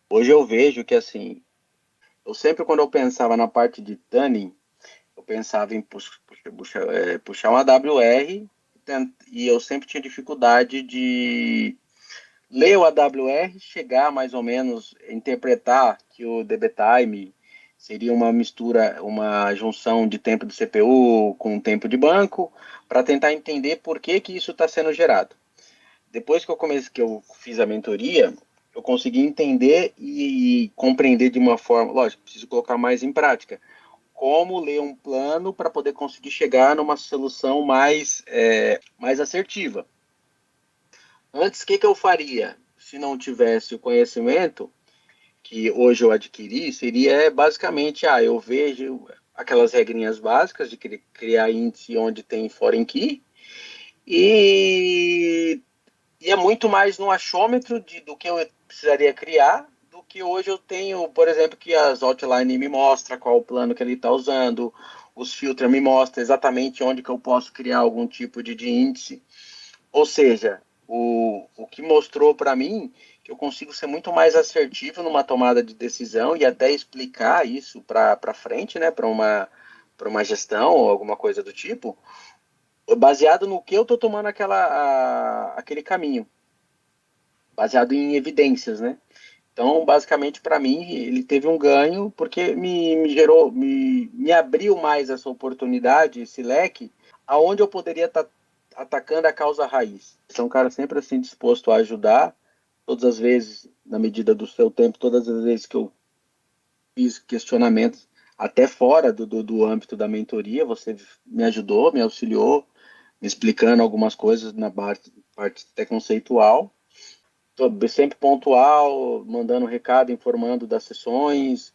Hoje eu vejo que, assim, eu sempre, quando eu pensava na parte de tuning, eu pensava em puxar um AWR e eu sempre tinha dificuldade de ler o AWR, chegar mais ou menos, interpretar que o DB-Time seria uma mistura, uma junção de tempo de CPU com tempo de banco, para tentar entender por que que isso está sendo gerado. Depois que eu comecei, que eu fiz a mentoria, eu consegui entender e compreender de uma forma, lógico, preciso colocar mais em prática, como ler um plano para poder conseguir chegar numa solução mais assertiva. Antes, o que, que eu faria se não tivesse o conhecimento que hoje eu adquiri? Seria basicamente, eu vejo aquelas regrinhas básicas de criar índice onde tem foreign key e, e é muito mais no achômetro do que eu precisaria criar do que hoje eu tenho, por exemplo, que as outline me mostra qual o plano que ele está usando, os filtros me mostram exatamente onde que eu posso criar algum tipo de índice. Ou seja, o que mostrou para mim que eu consigo ser muito mais assertivo numa tomada de decisão e até explicar isso para frente, né, para uma gestão ou alguma coisa do tipo, baseado no que eu estou tomando aquele caminho, baseado em evidências, né? Então, basicamente, para mim, ele teve um ganho porque me gerou, me abriu mais essa oportunidade, esse leque, aonde eu poderia estar atacando a causa raiz. Sou um cara sempre assim disposto a ajudar, todas as vezes, na medida do seu tempo, todas as vezes que eu fiz questionamentos, até fora do âmbito da mentoria, você me ajudou, me auxiliou, me explicando algumas coisas na parte até conceitual. Tô sempre pontual, mandando recado, informando das sessões,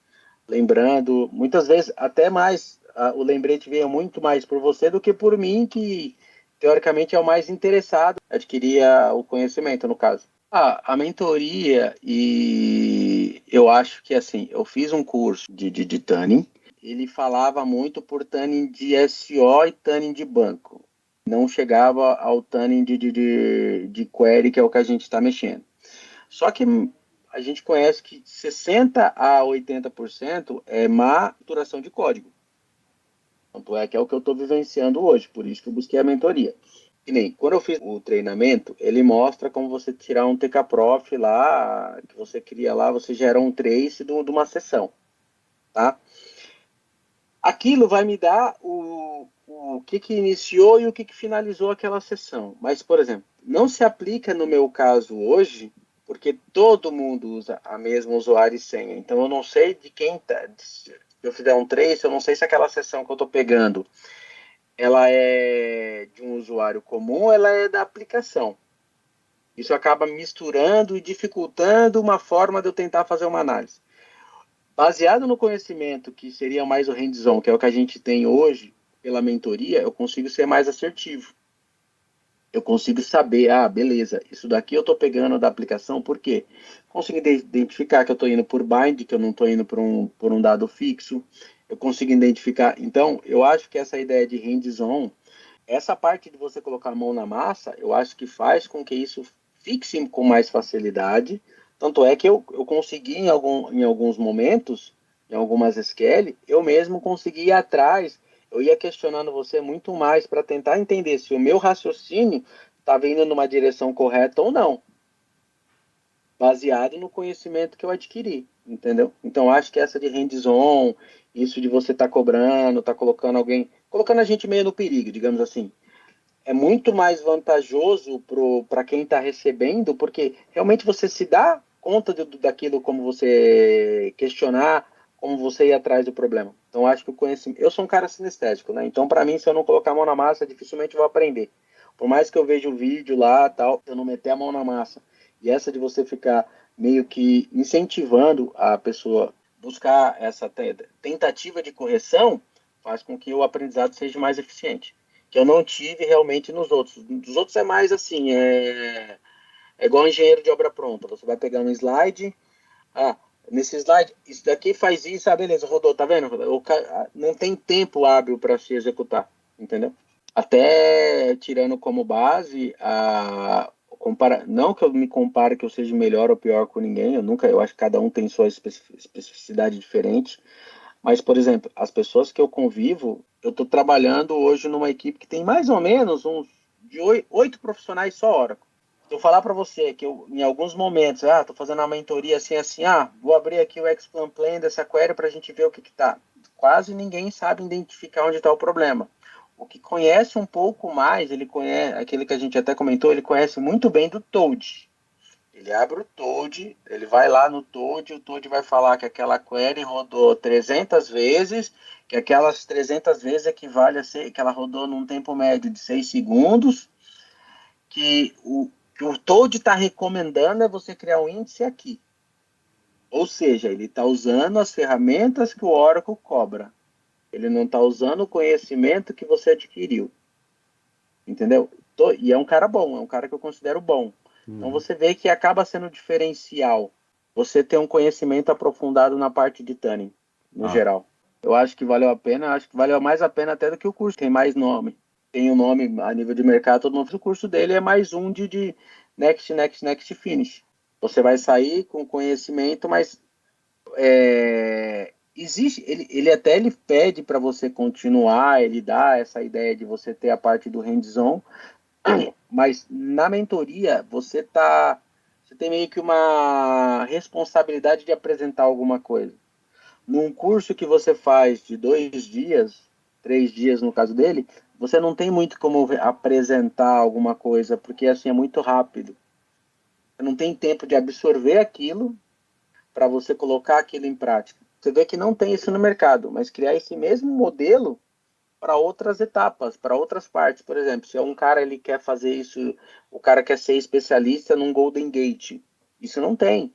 lembrando. Muitas vezes, até mais, o lembrete veio muito mais por você do que por mim, que teoricamente é o mais interessado em adquirir o conhecimento, no caso. A mentoria, e eu acho que assim, eu fiz um curso de Tuning, ele falava muito por Tuning de SO e Tuning de banco. Não chegava ao Tuning de query, que é o que a gente está mexendo. Só que a gente conhece que 60 a 80% é má duração de código. Tanto é que é o que eu estou vivenciando hoje, por isso que eu busquei a mentoria. Que nem, quando eu fiz o treinamento, ele mostra como você tirar um TK-Prof lá, que você cria lá, você gera um trace de uma sessão, tá? Aquilo vai me dar o que iniciou e o que finalizou aquela sessão. Mas, por exemplo, não se aplica no meu caso hoje, porque todo mundo usa a mesma usuário e senha. Então, eu não sei de quem tá. Se eu fizer um trace, eu não sei se aquela sessão que eu estou pegando ela é de um usuário comum ou ela é da aplicação. Isso acaba misturando e dificultando uma forma de eu tentar fazer uma análise. Baseado no conhecimento que seria mais o hands-on, que é o que a gente tem hoje pela mentoria, eu consigo ser mais assertivo. Eu consigo saber, beleza, isso daqui eu estou pegando da aplicação, por quê? Consigo identificar que eu estou indo por bind, que eu não estou indo por um dado fixo. Eu consigo identificar. Então, eu acho que essa ideia de hands-on, essa parte de você colocar a mão na massa, eu acho que faz com que isso fixe com mais facilidade. Tanto é que eu consegui, em alguns momentos, em algumas SQL, eu mesmo consegui ir atrás. Eu ia questionando você muito mais para tentar entender se o meu raciocínio estava indo numa direção correta ou não, baseado no conhecimento que eu adquiri, entendeu? Então, acho que essa de hands-on, isso de você estar cobrando, tá colocando alguém, colocando a gente meio no perigo, digamos assim, é muito mais vantajoso para quem está recebendo, porque realmente você se dá conta daquilo como você questionar, como você ir atrás do problema. Então, acho que o conhecimento. Eu sou um cara sinestésico, né? Então, para mim, se eu não colocar a mão na massa, dificilmente vou aprender. Por mais que eu veja o vídeo lá, tal, eu não meter a mão na massa. E essa de você ficar meio que incentivando a pessoa buscar essa tentativa de correção faz com que o aprendizado seja mais eficiente, que eu não tive realmente nos outros. Dos outros é mais assim, é igual engenheiro de obra pronta. Você vai pegar um slide, ah, nesse slide, isso daqui faz isso, beleza, rodou, tá vendo? Não tem tempo hábil para se executar, entendeu? Até tirando como base não que eu me compare que eu seja melhor ou pior com ninguém, eu acho que cada um tem sua especificidade diferente, mas, por exemplo, as pessoas que eu convivo, eu estou trabalhando hoje numa equipe que tem mais ou menos uns de 8 profissionais só Oracle. Se eu falar para você que eu, em alguns momentos, estou fazendo uma mentoria assim, vou abrir aqui o Explan Plan dessa query para a gente ver o que está. Quase ninguém sabe identificar onde está o problema. O que conhece um pouco mais, ele conhece, aquele que a gente até comentou, ele conhece muito bem do Toad. Ele abre o Toad, ele vai lá no Toad, o Toad vai falar que aquela query rodou 300 vezes, que aquelas 300 vezes equivale a ser, que ela rodou num tempo médio de 6 segundos, que o Toad está recomendando é você criar um índice aqui. Ou seja, ele está usando as ferramentas que o Oracle cobra. Ele não está usando o conhecimento que você adquiriu. Entendeu? E é um cara bom, é um cara que eu considero bom. Então você vê que acaba sendo diferencial você ter um conhecimento aprofundado na parte de tuning, no geral. Eu acho que valeu a pena, acho que valeu mais a pena até do que o curso. Tem mais nome. Tem um nome a nível de mercado, todo mundo. O curso dele é mais um de next finish. Você vai sair com conhecimento, mas existe, ele pede para você continuar, ele dá essa ideia de você ter a parte do hands-on, mas na mentoria você tem meio que uma responsabilidade de apresentar alguma coisa. Num curso que você faz de 2 dias, 3 dias no caso dele, você não tem muito como apresentar alguma coisa, porque assim é muito rápido. Você não tem tempo de absorver aquilo para você colocar aquilo em prática. Você vê que não tem isso no mercado, mas criar esse mesmo modelo para outras etapas, para outras partes. Por exemplo, se um cara ele quer fazer isso, o cara quer ser especialista num Golden Gate, isso não tem.